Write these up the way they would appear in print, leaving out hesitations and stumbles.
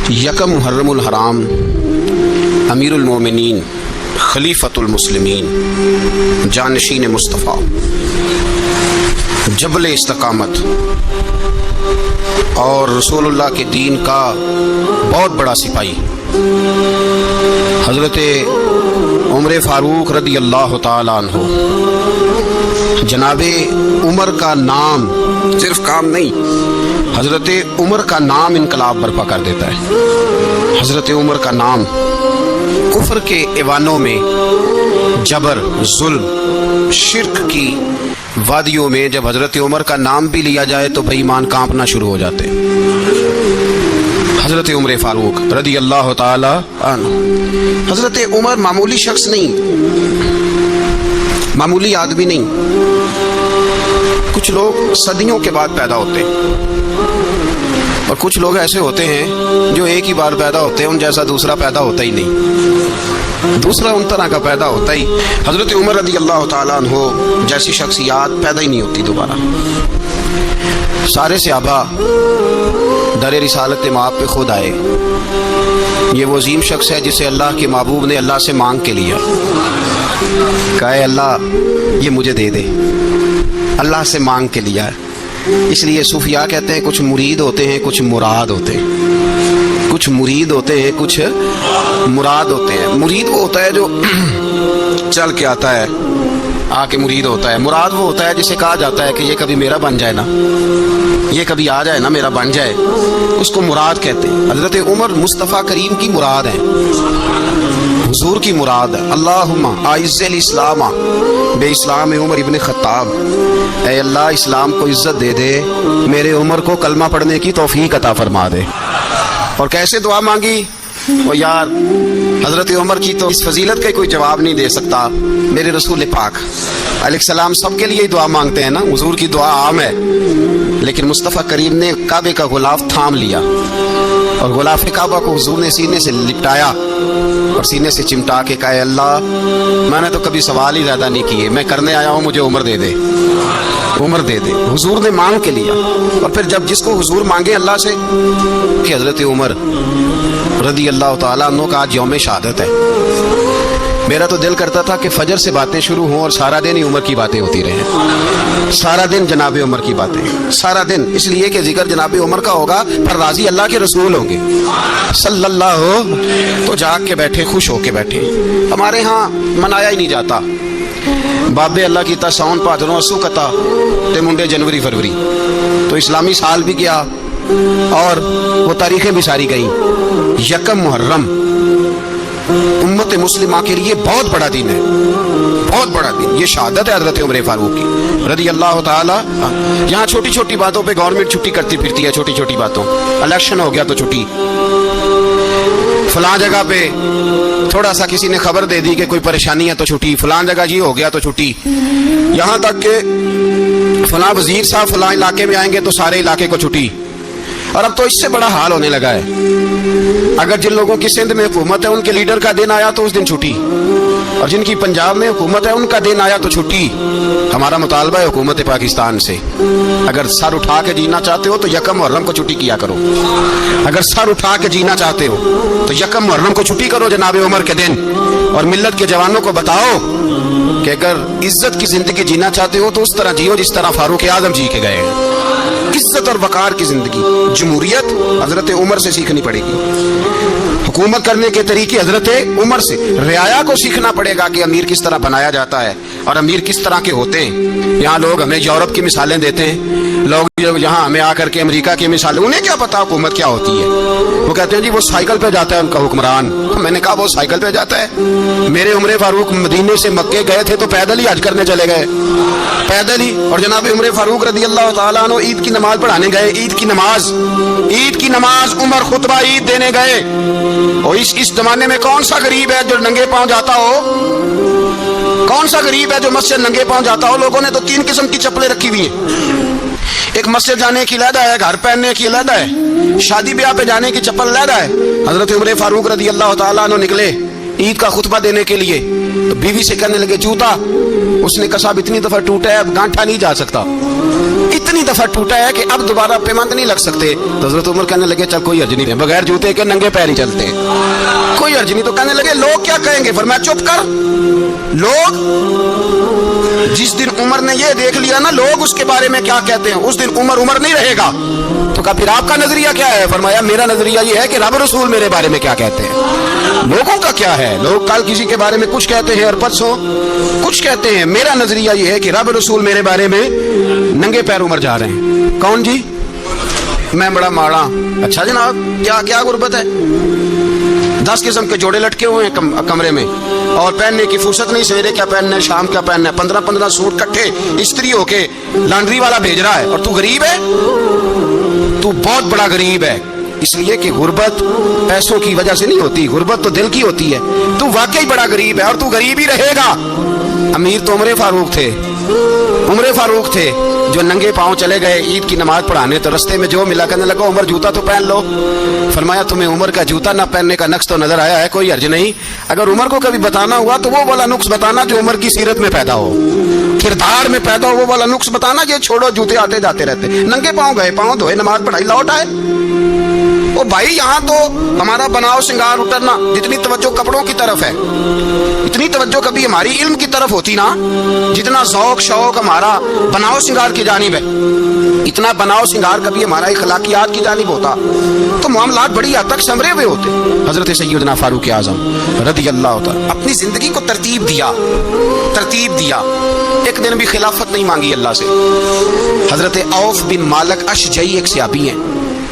یکم محرم الحرام امیر المومنین خلیفۃ المسلمین جانشین مصطفیٰ جبل استقامت اور رسول اللہ کے دین کا بہت بڑا سپاہی حضرت عمر فاروق رضی اللہ تعالی عنہ، جناب عمر کا نام صرف کام نہیں، حضرت عمر کا نام انقلاب برپا کر دیتا ہے۔ حضرت عمر کا نام کفر کے ایوانوں میں، جبر، ظلم، شرک کی وادیوں میں جب حضرت عمر کا نام بھی لیا جائے تو بے ایمان کانپنا شروع ہو جاتے ہیں۔ حضرت عمر فاروق رضی اللہ تعالی عنہ، حضرت عمر معمولی شخص نہیں، معمولی آدمی نہیں۔ کچھ لوگ صدیوں کے بعد پیدا ہوتے ہیں اور کچھ لوگ ایسے ہوتے ہیں جو ایک ہی بار پیدا ہوتے ہیں، ان جیسا دوسرا پیدا ہوتا ہی نہیں، دوسرا ان طرح کا پیدا ہوتا ہی۔ حضرت عمر رضی اللہ تعالیٰ عنہ جیسی شخصیات پیدا ہی نہیں ہوتی دوبارہ۔ سارے صحابہ در رسالت مآب پہ خود آئے۔ یہ وہ عظیم شخص ہے جسے اللہ کے محبوب نے اللہ سے مانگ کے لیا، کہا اے اللہ یہ مجھے دے دے، اللہ سے مانگ کے لیا ہے۔ اس لیے صوفیاء کہتے ہیں کچھ مرید ہوتے ہیں، کچھ مراد ہوتے ہیں، کچھ مرید ہوتے ہیں، کچھ مراد ہوتے ہیں۔ مرید وہ ہوتا ہے جو چل کے آتا ہے، آ کے مرید ہوتا ہے۔ مراد وہ ہوتا ہے جسے کہا جاتا ہے کہ یہ کبھی میرا بن جائے نا، یہ کبھی آ جائے نا، میرا بن جائے، اس کو مراد کہتے ہیں۔ حضرت عمر مصطفیٰ کریم کی مراد ہے، حضور کی مراد ہے۔ اللہم اعز الاسلام بے اسلام عمر ابن خطاب، اے اللہ اسلام کو عزت دے دے، میرے عمر کو کلمہ پڑھنے کی توفیق عطا فرما دے۔ اور کیسے دعا مانگی؟ وہ یار حضرت عمر کی تو اس فضیلت کا کوئی جواب نہیں دے سکتا، میرے رسول پاک علیہ السلام سب کے لیے ہی دعا مانگتے ہیں نا، حضور کی دعا عام ہے، لیکن مصطفیٰ کریم نے کعبے کا غلاف تھام لیا اور غلاف کعبہ کو حضور نے سینے سے لپٹایا اور سینے سے چمٹا کے کہا اے اللہ میں نے تو کبھی سوال ہی زیادہ نہیں کیے، میں کرنے آیا ہوں، مجھے عمر دے دے، عمر دے دے۔ حضور نے مانگ کے لیا، اور پھر جب جس کو حضور مانگے اللہ سے، کہ حضرت عمر رضی اللہ تعالیٰ عنہ کا آج یوم شہادت ہے، میرا تو دل کرتا تھا کہ فجر سے باتیں شروع ہوں اور سارا دن ہی عمر کی باتیں ہوتی رہیں، سارا دن جناب عمر کی باتیں، سارا دن، اس لیے کہ ذکر جناب عمر کا ہوگا پر راضی اللہ کے رسول ہوں گے صلی اللہ ہو، تو جاگ کے بیٹھے، خوش ہو کے بیٹھے۔ ہمارے ہاں منایا ہی نہیں جاتا، بابے اللہ کی ساؤن پادروں اسو کتا تے منڈے جنوری فروری، تو اسلامی سال بھی گیا اور وہ تاریخیں بھی ساری گئیں۔ یکم محرم امت مسلمہ کے لیے بہت بڑا دن ہے، بہت بڑا دن، یہ شہادت ہے حضرت عمر فاروق کی رضی اللہ تعالی۔ یہاں چھوٹی چھوٹی باتوں پہ گورنمنٹ چھٹی کرتی پھرتی ہے، چھوٹی چھوٹی باتوں، الیکشن ہو گیا تو چھٹی، فلاں جگہ پہ تھوڑا سا کسی نے خبر دے دی کہ کوئی پریشانی ہے تو چھٹی، فلاں جگہ جی ہو گیا تو چھٹی، یہاں تک کہ فلاں وزیر صاحب فلاں علاقے میں آئیں گے تو سارے علاقے کو چھٹی۔ اور اب تو اس سے بڑا حال ہونے لگا ہے، اگر جن لوگوں کی سندھ میں حکومت ہے ان کے لیڈر کا دن آیا تو اس دن چھٹی، اور جن کی پنجاب میں حکومت ہے ان کا دن آیا تو چھٹی۔ ہمارا مطالبہ ہے حکومت پاکستان سے، اگر سر اٹھا کے جینا چاہتے ہو تو یکم محرم کو چھٹی کیا کرو، اگر سر اٹھا کے جینا چاہتے ہو تو یکم محرم کو چھٹی کرو جناب عمر کے دن، اور ملت کے جوانوں کو بتاؤ کہ اگر عزت کی زندگی جینا چاہتے ہو تو اس طرح جیو جس طرح فاروق اعظم جی کے گئے ہیں، عزت اور وقار کی زندگی۔ جمہوریت حضرت عمر سے سیکھنی پڑے گی، حکومت کرنے کے طریقے حضرت عمر سے، رعایا کو سیکھنا پڑے گا کہ امیر کس طرح بنایا جاتا ہے اور امیر کس طرح کے ہوتے ہیں۔ یہاں لوگ ہمیں یورپ کی مثالیں دیتے ہیں، لوگ یہاں ہمیں آ کر کے امریکہ کی مثالیں، انہیں کیا پتا حکومت کیا ہوتی ہے، وہ کہتے ہیں جی وہ سائیکل پہ جاتا ہے ان کا حکمران۔ میں نے کہا وہ سائیکل پہ جاتا ہے؟ میرے عمر فاروق مدینے سے مکے گئے تھے تو پیدل ہی حج کرنے چلے گئے، پیدل ہی، اور جناب عمر فاروق رضی اللہ تعالیٰ عنہ عید کی نماز پڑھانے گئے، عید کی نماز عمر خطبہ عید دینے گئے۔ اور اس زمانے میں کون سا غریب ہے جو ننگے پاؤں جاتا ہو؟ کون سا غریب ہے جو مسجد ننگے پاؤں جاتا ہو؟ لوگوں نے تو 3 قسم کی چپلیں رکھی ہوئی ہیں، ایک مسجد جانے کی علیحدہ ہے، گھر پہننے کی علیحدہ ہے، شادی بیاہ پہ جانے کی چپل علیحدہ ہے۔ حضرت عمر فاروق رضی اللہ تعالیٰ عنہ نکلے ईद का खुतबा देने के लिए, तो बीवी से कहने लगे जूता। उसने कहा साहब इतनी दफा टूटा है अब गांठा नहीं जा सकता, इतनी दफा टूटा है कि अब दोबारा पेमंद नहीं लग सकते। तो हजरत उमर कहने लगे चल कोई अर्ज नहीं है, बगैर जूते के नंगे पैर ही चलते हैं, कोई अर्ज नहीं। तो कहने लगे लोग क्या कहेंगे? फरमाया चुप कर, लोग जिस दिन उमर ने ये देख लिया ना लोग उसके बारे में क्या कहते हैं, उस दिन उमर उमर नहीं रहेगा। तो कहा फिर आपका नजरिया क्या है? फरमाया मेरा नजरिया ये है कि रब रसूल मेरे बारे में क्या कहते हैं। लोगों का क्या है? लोग कल किसी के बारे में कुछ कहते हैं और परसों कुछ कहते हैं। मेरा नजरिया ये है कि रब रसूल मेरे बारे में नंगे पैर उमर जा रहे हैं। कौन जी? मैं बड़ा माड़ा। अच्छा जनाब, क्या क्या गुर्बत है? 10 किस्म के जोड़े लटके हुए हैं कमरे में और पहनने की फुर्सत नहीं, सवेरे क्या पहनना है, शाम क्या पहनना है, 15-15 सूट इकट्ठे इस्त्री होके लॉन्ड्री वाला भेज रहा है। और तू गरीब है, तू बहुत बड़ा गरीब है। इसलिए कि गुर्बत पैसों की वजह से नहीं होती, गुर्बत तो दिल की होती है। तू वाकई बड़ा गरीब है और तू गरीब ही रहेगा। अमीर तो उमर फारूक थे, उमर फारूक थे जो नंगे पांव चले गए ईद की नमाज पढ़ाने। तो रस्ते में जो मिला कहने लगा उमर जूता तो पहन लो। फरमाया तुम्हें उमर का जूता ना पहनने का नक्श तो नजर आया है? कोई अर्ज नहीं। अगर उमर को कभी बताना हुआ तो वो वाला नुक्स बताना जो उमर की सीरत में पैदा हो, किरदार में पैदा हो, वो वाला नुक्स बताना। ये छोड़ो जूते आते जाते रहते, नंगे पांव गए, पांव धोए, नमाज पढ़ाई, लौट आए। ओ भाई यहाँ तो हमारा बनाव श्रृंगार उतरना, जितनी तवज्जो कपड़ों की तरफ है इतनी तवज्जो कभी हमारी इल्म की तरफ होती ना, जितना शौक शौक हमारा बनाव श्रृंगार की जानिब है, इतना बनाव श्रृंगार कभी हमारा इखलाकियात की जानिब होता तो मामलात बड़ी हद तक संवरे हुए होते। हजरत सैयदना फारूक आजम रज़ी अल्लाह तआला अपनी जिंदगी को तरतीब दिया। एक दिन भी खिलाफत नहीं मांगी अल्लाह से। हजरत औफ बिन मालिक अशजई एक सहाबी हैं।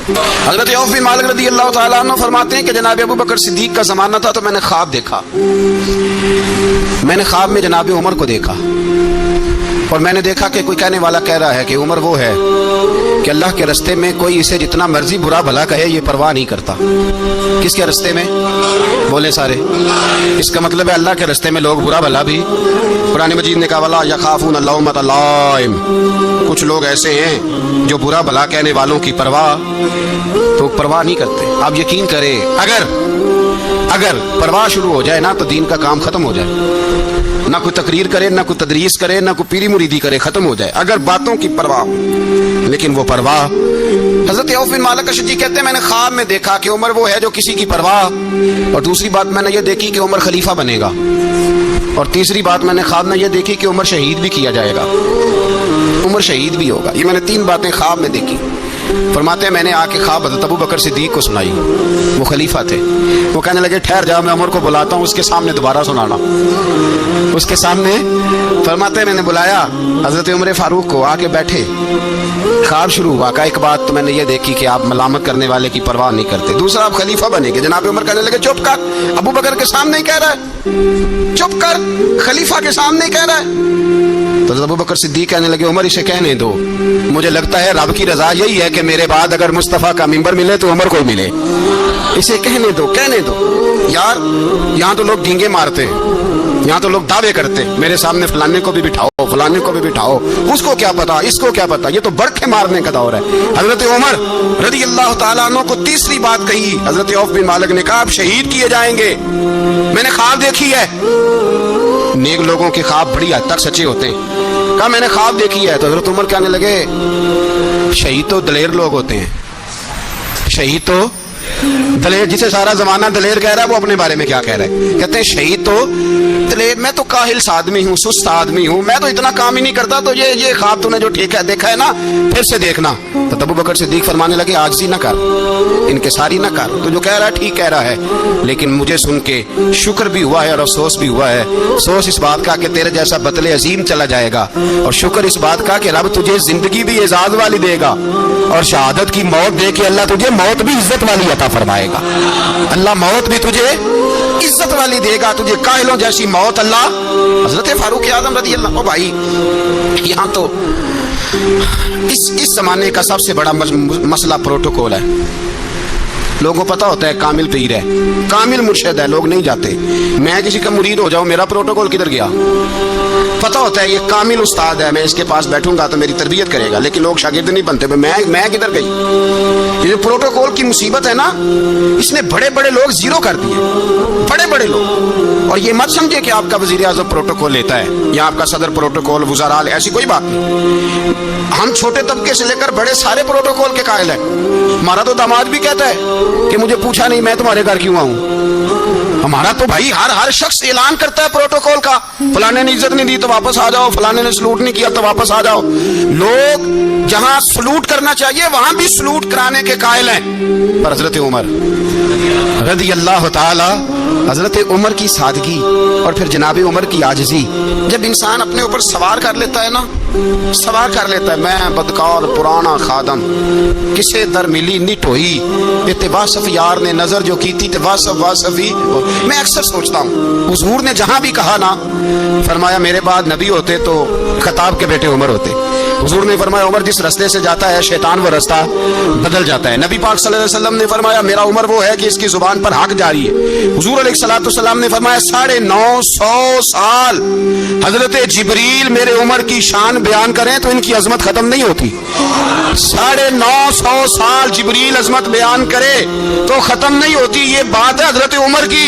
हजरत औफ बिन मालिक रज़ी अल्लाह तआला अन्हु फरमाते हैं कि जनाब अबू बकर सिद्दीक का जमाना था तो मैंने ख्वाब देखा। मैंने ख्वाब में जनाब उमर को देखा और मैंने देखा कि कोई कहने वाला कह रहा है कि उमर वो है कि अल्लाह के रास्ते में कोई इसे जितना मर्जी बुरा भला कहे ये परवाह नहीं करता। किसके रास्ते में? बोले सारे। इसका मतलब है अल्लाह के रास्ते में लोग बुरा भला भी। कुरान मजीद ने कहा वला यखाफून लौमत लाइम, कुछ लोग ऐसे हैं जो बुरा भला कहने वालों की परवाह नहीं करते। आप यकीन करें अगर परवाह शुरू हो जाए ना तो दीन का काम खत्म हो जाए। ना कोई तकरीर करे, ना कोई तदरीस करे, ना कोई पीरी मुरीदी करे, खत्म हो जाए अगर बातों की परवाह। लेकिन वो परवाह, हजरत औफ बिन मालिक अशजी कहते हैं मैंने ख्वाब में देखा कि उमर वो है जो किसी की परवाह, और दूसरी बात मैंने ये देखी कि उमर खलीफा बनेगा, और तीसरी बात मैंने ख्वाब में ये देखी कि उमर शहीद भी किया जाएगा, उमर शहीद भी होगा। ये मैंने 3 बातें ख्वाब में देखी। फरमाते हैं मैंने आके ख्वाब हज़रत अबू बकर सिद्दीक को सुनाई, वो खलीफा थे। वो कहने लगे ठहर जाओ मैं उमर को बुलाता हूँ, उसके सामने दोबारा सुनाना। उसके सामने फरमाते हैं मैंने बुलाया हज़रत उमर फारूक को, आके बैठे, ख्वाब शुरू हुआ। का एक बात तो मैंने ये देखी कि आप मलामत करने वाले की परवाह नहीं करते, दूसरा आप खलीफा बनेंगे। जनाब उमर कहने लगे चुप कर, अबू बकर के सामने ही कह रहा है, चुप कर, खलीफा के सामने ही कह रहा है। तो अबू बकर सिद्दीक कहने लगे उमर इसे कहने दो, मुझे लगता है रब की रजा यही है कि मेरे बाद अगर मुस्तफ़ा का मिंबर मिले तो उमर को ही मिले, इसे कहने दो यार। यहाँ तो लोग डींगे मारते हैं, यहाँ तो लोग दावे करते हैं मेरे सामने फलाने को भी बिठाओ, फलाने को भी बिठाओ, उसको क्या पता, इसको क्या पता, ये तो बड़के मारने का दौर है। हजरत उमर रज़ी अल्लाह तआला अन्हु को तीसरी बात कही। हजरत औफ बिन मालिक ने कहा आप शहीद किए जाएंगे, मैंने ख्वाब देखी है। नेक लोगों के ख्वाब बड़ी हद तक सच्चे होते हैं। कहा मैंने ख्वाब देखी है। तो हजरत उमर कहने लगे शहीद तो दलेर लोग होते हैं, शहीद तो दलेर, जिसे सारा जमाना दलेर कह रहा है वो अपने बारे में क्या कह रहा है? कहते हैं शहीद तो दलेर, मैं तो काहिल आदमी हूँ, सुस्त आदमी हूँ, मैं तो इतना काम ही नहीं करता, तो ये ख्वाब तूने जो ठीक है देखा है ना फिर से देखना। तो अबू बकर सिद्दीक फरमाने लगे आजिज़ी ना कर, इनकिसारी ना कर, तो जो कह रहा है ठीक कह रहा है, लेकिन मुझे सुन के शुक्र भी हुआ है और अफसोस भी हुआ है। अफसोस इस बात का कि तेरे जैसा बतले अजीम चला जाएगा, और शुक्र इस बात का कि रब तुझे जिंदगी भी एजाज वाली देगा, और शहादत की मौत दे के अल्लाह तुझे मौत भी इज्जत वाली अता फरमाएगा। अल्लाह मौत भी तुझे इज्जत वाली देगा, तुझे काहिलों जैसी मौत अल्लाह। हजरत फारूक आज़म रज़ी अल्लाह, ओ भाई यहाँ तो इस जमाने का सबसे बड़ा मसला प्रोटोकॉल है। लोगों को पता होता है कामिल पीर है, कामिल मुर्शिद है, लोग नहीं जाते। मैं किसी का मुरीद हो जाऊं, मेरा प्रोटोकॉल किधर गया? पता होता है ये कामिल उस्ताद है, मैं इसके पास बैठूंगा तो मेरी तरबियत करेगा, लेकिन लोग शागिर्द नहीं बनते। मैं किधर गई? ये प्रोटोकॉल की मुसीबत है ना, इसने बड़े बड़े लोग जीरो कर दिए, बड़े बड़े लोग। और ये मत समझे कि आपका वजीर आज़म प्रोटोकॉल लेता है या आपका सदर प्रोटोकॉल, वज़ाराल, ऐसी कोई बात नहीं। हम छोटे तबके से लेकर बड़े सारे प्रोटोकॉल के कायल हैं। हमारा तो दामाद भी कहता है कि मुझे पूछा नहीं मैं तुम्हारे घर क्यों आऊं। हमारा तो भाई हर शख्स ऐलान करता है प्रोटोकॉल का, फलाने ने इज्जत नहीं दी तो वापस आ जाओ, फलाने ने सलूट नहीं किया तो वापस आ जाओ। लोग जहां सलूट करना चाहिए वहां भी सलूट कराने के कायल हैं। पर हजरत उमर रज़ी अल्लाह ताला, हजरत उमर की सादगी और फिर जनाब उमर की आजिज़ी, जब इंसान अपने ऊपर सवार कर लेता है ना, सवार कर लेता है, मैं बदकार पुराना खादम किसे दर मिली निट होई, वासफ यार ने नजर जो की थी वासफ ही। मैं अक्सर सोचता हूँ हुजूर ने जहां भी कहा ना, फरमाया मेरे बाद नबी होते तो खताब के बेटे उमर होते। हुजूर ने फरमाया उमर जिस रास्ते से जाता है शैतान वो रास्ता बदल जाता है। नबी पाक सल्लल्लाहु अलैहि वसल्लम ने फरमाया मेरा उमर वो है कि इसकी जुबान पर हक जारी है। हुजूर अलैहिस्सलाम ने फरमाया 950 साल हजरत जिब्रील मेरे उमर की शान बयान करें तो इनकी अजमत खत्म नहीं होती। 950 साल जिब्रील अजमत बयान करे तो खत्म नहीं होती। ये बात है हजरत उमर की।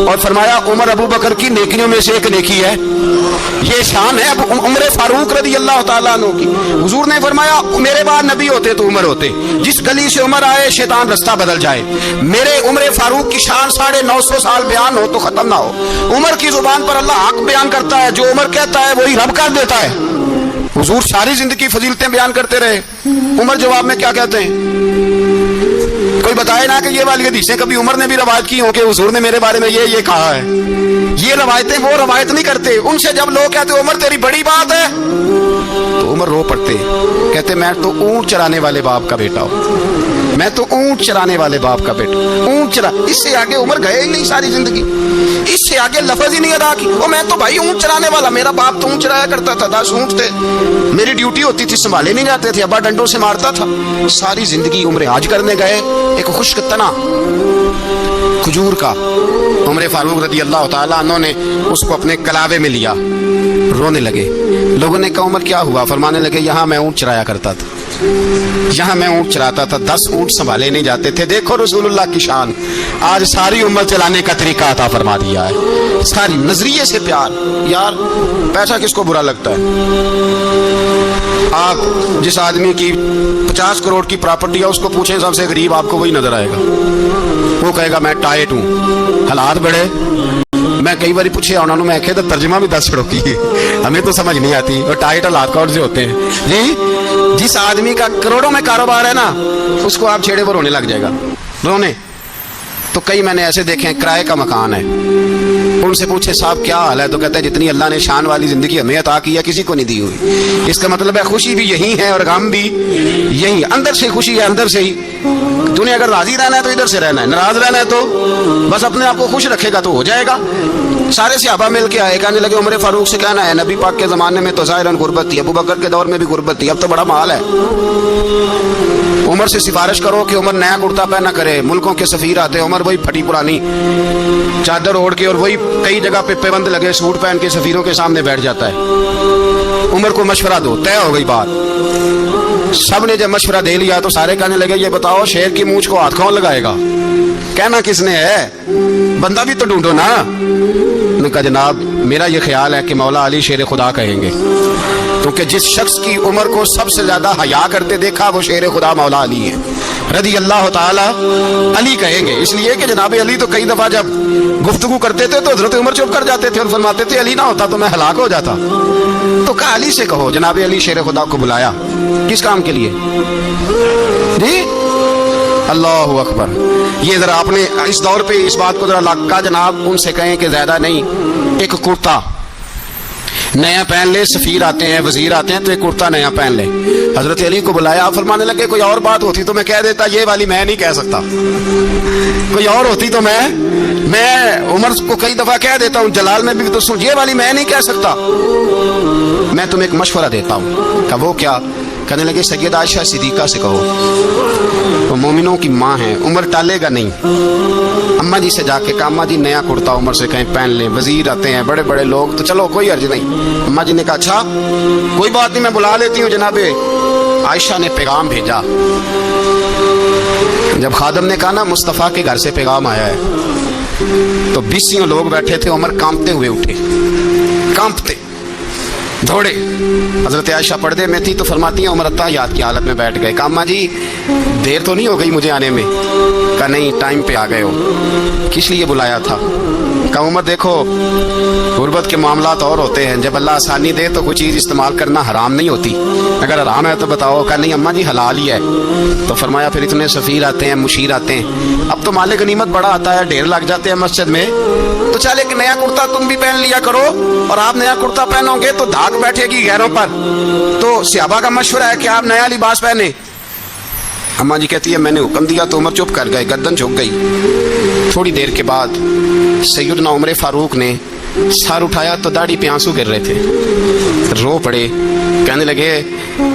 और फरमाया उमर अबू बकर की नेकियों में से एक नेकी है, ये शान है उमर फारूक रज़ी अल्लाह ताला अन्हु की। हुजूर ने फरमाया मेरे बाद नबी होते तो उमर होते, जिस गली से उमर आए शैतान रास्ता बदल जाए। मेरे उमर फारूक की शान 950 साल बयान हो तो खत्म ना हो। उमर की जुबान पर अल्लाह हक बयान करता है, जो उमर कहता है वही रब कर देता है। हुजूर सारी जिंदगी फजीलतें बयान करते रहे, उमर जवाब में क्या कहते हैं? कोई बताए ना कि ये वाली हदीसें कभी उमर ने भी रवायत की हो कि हुजूर ने मेरे बारे में ये कहा है। ये रवायतें वो रवायत नहीं करते। उनसे जब लोग कहते उमर तेरी बड़ी बात है तो उमर रो पड़ते, कहते मैं तो ऊंट चराने वाले बाप का बेटा हूं, मैं तो ऊंट चराने वाले बाप का बेटा, ऊंट चरा। इससे आगे उमर गए ही नहीं सारी जिंदगी, इससे आगे लफ्ज ही नहीं अदा की। और मैं तो भाई ऊंट चराने वाला, मेरा बाप तो ऊंट चराया करता था, 10 ऊंट थे, मेरी ड्यूटी होती थी, संभाले नहीं जाते थे, अब्बा डंडों से मारता था। सारी जिंदगी उम्र हाज करने गए, एक खुश्क तना खजूर का उमर फारूक रज़ी अल्लाह ताला अन्हु ने उसको अपने कलावे में लिया, रोने लगे। लोगों ने कहा उमर क्या हुआ? फरमाने लगे यहाँ मैं ऊंट चराया करता था, यहाँ मैं ऊंट चराता था, 10 ऊंट संभाले नहीं जाते थे। देखो रसूलुल्लाह की शान, आज सारी उम्मत चलाने का तरीका अता फरमा दिया है, सारी नजरिए से प्यार। यार पैसा किसको बुरा लगता है? आप जिस आदमी की 50 करोड़ की प्रॉपर्टी है उसको पूछें सबसे गरीब, आपको वही नजर आएगा। वो कहेगा मैं टाइट हूँ, हालात बड़े। मैं कई बार पूछे उन्होंने, मैं आखे तो तर्जमा भी 10 करोड़ की है, हमें तो समझ नहीं आती। और टाइट हालात कौन से होते हैं जी? जिस आदमी का करोड़ों में कारोबार है ना, उसको आप छेड़े पर रोने लग जाएगा, रोने। तो कई मैंने ऐसे देखे हैं किराए का मकान है, उनसे पूछे साहब क्या हाल है, तो कहते हैं जितनी अल्लाह ने शान वाली जिंदगी हमें अता की है किसी को नहीं दी हुई। इसका मतलब है खुशी भी यही है और गम भी यही, अंदर से खुशी है, अंदर से ही। तूने अगर राजी रहना है तो इधर से रहना है, नाराज रहना है तो बस अपने आप को खुश रखेगा तो हो जाएगा। सारे सहाबा मिल के आए, कहने लगे उमर फारूक से कहना है नबी पाक के जमाने में तो ज़ाहिरन गुर्बत थी, अबू बकर के दौर में भी गुर्बत थी, अब तो बड़ा माल है। उमर से सिफारिश करो कि उमर नया कुर्ता पहना करे। मुल्कों के सफीर आते, उमर वही फटी पुरानी चादर ओढ़ के, और वही कई जगह पे पाबंद लगे सूट पहन के सफीरों के सामने बैठ जाता है। उमर को मशवरा दो, तय हो गई बात। सब ने जब मशवरा दे लिया तो सारे कहने लगे ये बताओ शेर की मूंछ को हाथ कौन लगाएगा? कहना किसने है, बंदा भी तो ढूंढो ना। उन्होंने कहा जनाब मेरा ये ख्याल है कि मौला अली शेर खुदा कहेंगे, क्योंकि जिस शख्स की उम्र को सबसे ज्यादा हया करते देखा वो शेर खुदा मौला अली है रज़ी अल्लाह ताला। अली कहेंगे इसलिए कि जनाब अली तो कई दफा जब गुफ्तगू करते थे तो हजरत उमर चुप कर जाते थे और फरमाते थे अली ना होता तो मैं हलाक हो जाता। तो कहा अली से कहो। जनाब अली शेर खुदा को बुलाया, किस काम के लिए जी? अल्लाहु अकबर। ये जरा आपने इस दौर पे इस बात को जरा लगा जनाब उनसे कहें कि ज्यादा नहीं, एक कुर्ता नया पहन ले, सफीर आते हैं वजीर आते हैं तो एक कुर्ता नया पहन ले। हजरत अली को बुलाया, फरमाने लगे कोई और बात होती तो मैं कह देता, ये वाली मैं नहीं कह सकता। कोई और होती तो मैं उमर को कई दफा कह देता हूँ, जलाल में भी तो सुन, ये वाली मैं नहीं कह सकता। मैं तुम्हें एक मशवरा देता हूँ। कहा वो क्या? کہنے لگے سیدہ عائشہ صدیقہ سے کہو، وہ مومنوں کی ماں ہیں، عمر ٹالے گا نہیں۔ اماں جی سے جا کے کہا اماں جی نیا کرتا عمر سے کہیں پہن لیں، وزیر آتے ہیں بڑے بڑے لوگ تو چلو کوئی حرج نہیں۔ اماں جی نے کہا اچھا کوئی بات نہیں میں بلا لیتی ہوں۔ جناب عائشہ نے پیغام بھیجا، جب خادم نے کہا نا مصطفیٰ کے گھر سے پیغام آیا ہے تو 20 لوگ بیٹھے تھے، عمر کانپتے ہوئے اٹھے، کانپتے دوڑے۔ حضرت عائشہ پردے میں تھی تو فرماتی ہیں عمر اتحیات کی حالت میں بیٹھ گئے۔ کہا اماں جی دیر تو نہیں ہو گئی مجھے آنے میں؟ کہا نہیں ٹائم پہ آ گئے ہو۔ کس لیے بلایا تھا؟ کہا عمر دیکھو غربت کے معاملات اور ہوتے ہیں، جب اللہ آسانی دے تو کوئی چیز استعمال کرنا حرام نہیں ہوتی، اگر حرام ہے تو بتاؤ۔ کہا نہیں اماں جی حلال ہی ہے۔ تو فرمایا پھر اتنے سفیر آتے ہیں مشیر آتے ہیں، اب تو مال غنیمت بڑا آتا ہے، ڈھیر لگ جاتے ہیں مسجد میں، تو چل ایک نیا کرتا تم بھی پہن لیا کرو، اور آپ نیا کرتا پہنو گے تو دھاگ بیٹھے گی غیروں پر، تو صحابہ کا مشورہ ہے کہ آپ نیا لباس پہنے۔ اماں جی کہتی ہے میں نے حکم دیا تو عمر چپ کر گئے، گردن جھک گئی۔ تھوڑی دیر کے بعد سیدنا عمر فاروق نے سر اٹھایا تو داڑھی پہ آنسو گر رہے تھے، رو پڑے، کہنے لگے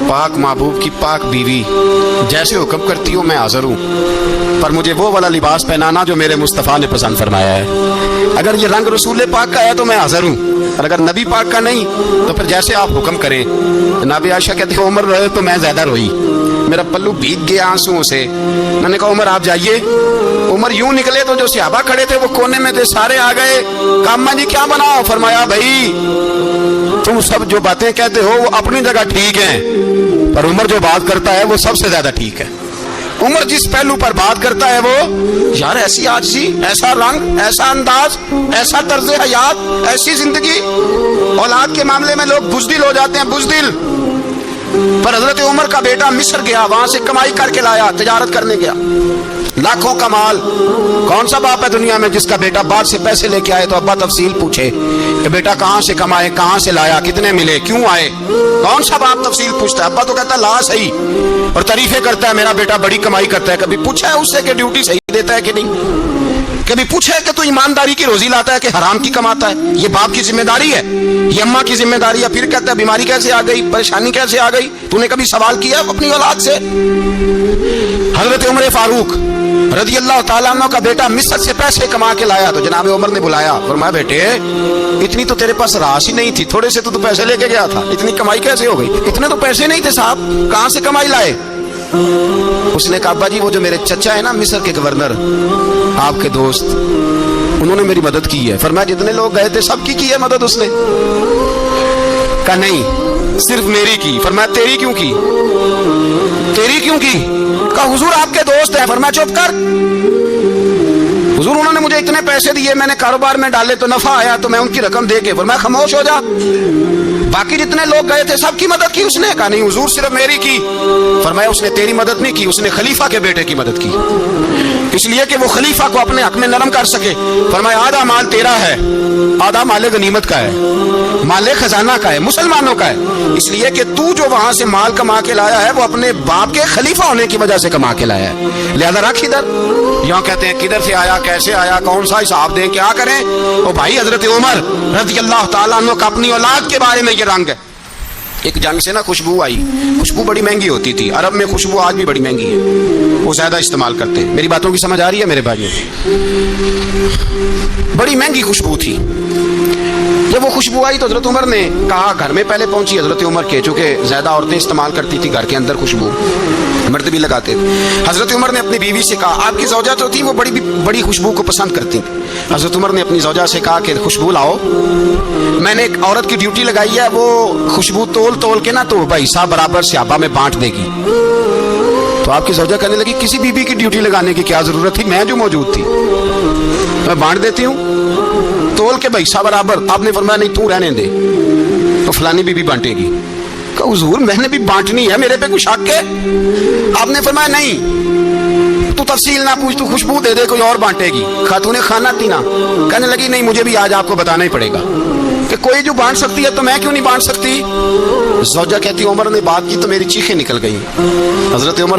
پاک محبوب کی پاک بیوی جیسے حکم کرتی ہو میں حاضر ہوں، پر مجھے وہ والا لباس پہنانا جو میرے مصطفیٰ نے پسند فرمایا ہے، اگر یہ رنگ رسول پاک کا ہے تو میں حاضر ہوں، اور اگر نبی پاک کا نہیں تو پھر جیسے آپ حکم کریں۔ جناب عائشہ کہتی ہے عمر روئے تو میں زیادہ روئی، میرا پلو بھیگ گیا آنسوؤں سے۔ میں نے کہا عمر آپ جائیے۔ عمر یوں نکلے تو جو صحابہ کھڑے تھے وہ کونے میں تھے، سارے آ گئے۔ کہا اماں جی کیا بناؤ؟ فرمایا بھائی تم سب جو باتیں کہتے ہو وہ اپنی جگہ ٹھیک ہیں، پر عمر جو بات کرتا ہے وہ سب سے زیادہ ٹھیک ہے۔ عمر جس پہلو پر بات کرتا ہے وہ یار ایسی عاجزی، ایسا رنگ، ایسا انداز، ایسا طرز حیات، ایسی زندگی، اولاد کے معاملے میں لوگ بزدل ہو جاتے ہیں، بزدل، پر حضرت عمر کا بیٹا مصر گیا، وہاں سے کمائی کر کے لایا، تجارت کرنے گیا، لاکھوں کا مال۔ کون سا باپ ہے دنیا میں جس کا بیٹا باپ سے پیسے لے کے آئے تو ابا تفصیل پوچھے کہ بیٹا کہاں سے کمائے، کہاں سے لایا، کتنے ملے، کیوں آئے؟ کون سا باپ تفصیل پوچھتا ہے؟ ابا تو کہتا ہے لا صحیح، اور تعریفیں کرتا ہے میرا بیٹا بڑی کمائی کرتا ہے۔ کبھی پوچھا ہے اس سے کہ ڈیوٹی صحیح دیتا ہے کہ نہیں؟ کبھی پوچھا ہے کہ تو ایمانداری کی روزی لاتا ہے کہ حرام کی کماتا ہے؟ یہ باپ کی ذمہ داری ہے، یہ اماں کی ذمہ داری ہے۔ پھر کہتا ہے بیماری کیسے آ گئی، پریشانی کیسے آ گئی؟ تو نے کبھی سوال کیا اپنی اولاد سے؟ حضرت عمر فاروق رضی اللہ تعالیٰ عنہ کا بیٹا مصر سے پیسے کما کے لایا تو جناب عمر نے بلایا، فرمایا بیٹے اتنی تو تیرے پاس راس ہی نہیں تھی، تھوڑے سے تو پیسے لے کے گیا تھا، اتنی کمائی کیسے ہو گئی؟ اتنے تو پیسے نہیں تھے صاحب، کہاں سے کمائی لائے؟ اس نے کہا ابا جی وہ جو میرے چچا ہے نا مصر کے گورنر، آپ کے دوست، انہوں نے میری مدد کی ہے۔ فرمایا جتنے لوگ گئے تھے سب کی ہے مدد اس نے؟ کہا نہیں صرف میری کی۔ فرمایا تیری کیوں کی؟ تیری کیوں کی؟ کہا حضور آپ کے دوست ہیں۔ فرمایا چپ کر، حضور انہوں نے مجھے اتنے پیسے دیے، میں نے کاروبار میں ڈالے تو نفع آیا تو میں ان کی رقم دے کے۔ فرمایا خاموش ہو جا، باقی جتنے لوگ گئے تھے سب کی مدد کی اس نے؟ کہا نہیں حضور صرف میری کی۔ فرمایا اس نے تیری مدد نہیں کی، اس نے خلیفہ کے بیٹے کی مدد کی، اس لیے کہ وہ خلیفہ کو اپنے حق میں نرم کر سکے۔ فرمایا آدھا مال تیرا ہے، آدھا مال غنیمت کا ہے، مال خزانہ کا ہے، مسلمانوں کا ہے، اس لیے کہ تو جو وہاں سے مال کما کے لایا ہے وہ اپنے باپ کے خلیفہ ہونے کی وجہ سے کما کے لایا ہے، لہذا رکھ ادھر۔ یہاں کہتے ہیں کدھر سے آیا، کیسے آیا، کون سا حساب دیں، کیا کریں؟ او بھائی حضرت عمر رضی اللہ تعالیٰ عنہ کا اپنی اولاد کے بارے میں یہ رنگ ہے۔ ایک جنگ سے نا خوشبو آئی، خوشبو بڑی مہنگی ہوتی تھی، عرب میں خوشبو آج بھی بڑی مہنگی ہے، وہ زیادہ استعمال کرتے ہیں۔ میری باتوں کی سمجھ آ رہی ہے میرے بھائیوں؟ بڑی مہنگی خوشبو تھی۔ جب وہ خوشبو آئی تو حضرت عمر نے کہا، گھر میں پہلے پہنچی حضرت عمر کے، چونکہ زیادہ عورتیں استعمال کرتی تھی گھر کے اندر خوشبو، مرد بھی لگاتے تھے۔ حضرت عمر نے اپنی بیوی سے کہا، آپ کی زوجہ جو تھی وہ بڑی خوشبو کو پسند کرتی تھی۔ حضرت عمر نے اپنی زوجہ سے کہا کہ خوشبو لاؤ، میں نے ایک عورت کی ڈیوٹی لگائی ہے، وہ خوشبو تول کے نا تو بھائی صاحب برابر صحابہ میں بانٹ دے گی۔ تو آپ کی زوجہ کہنے لگی کسی بیوی کی ڈیوٹی لگانے کی کیا ضرورت تھی، میں جو موجود تھی میں بانٹ دیتی ہوں تول کے بھائی صاحب برابر۔ آپ نے فرمایا نہیں تو رہنے دے، تو فلانی بیوی بانٹے گی۔ کہا حضور میں نے بھی بانٹنی ہے، میرے پہ کچھ حق ہے؟ آپ نے فرمایا نہیں، تو تفصیل نہ پوچھ، تو خوشبو دے دے، کوئی اور بانٹے گی۔ خاتون کھانا پینا کہنے لگی نہیں مجھے بھی آج آپ کو بتانا ہی پڑے گا کہ کوئی جو بانٹ سکتی ہے تو میں کیوں نہیں بانٹ سکتی؟ زوجہ کہتی عمر نے بات کی تو میری چیخیں نکل گئی۔ حضرت عمر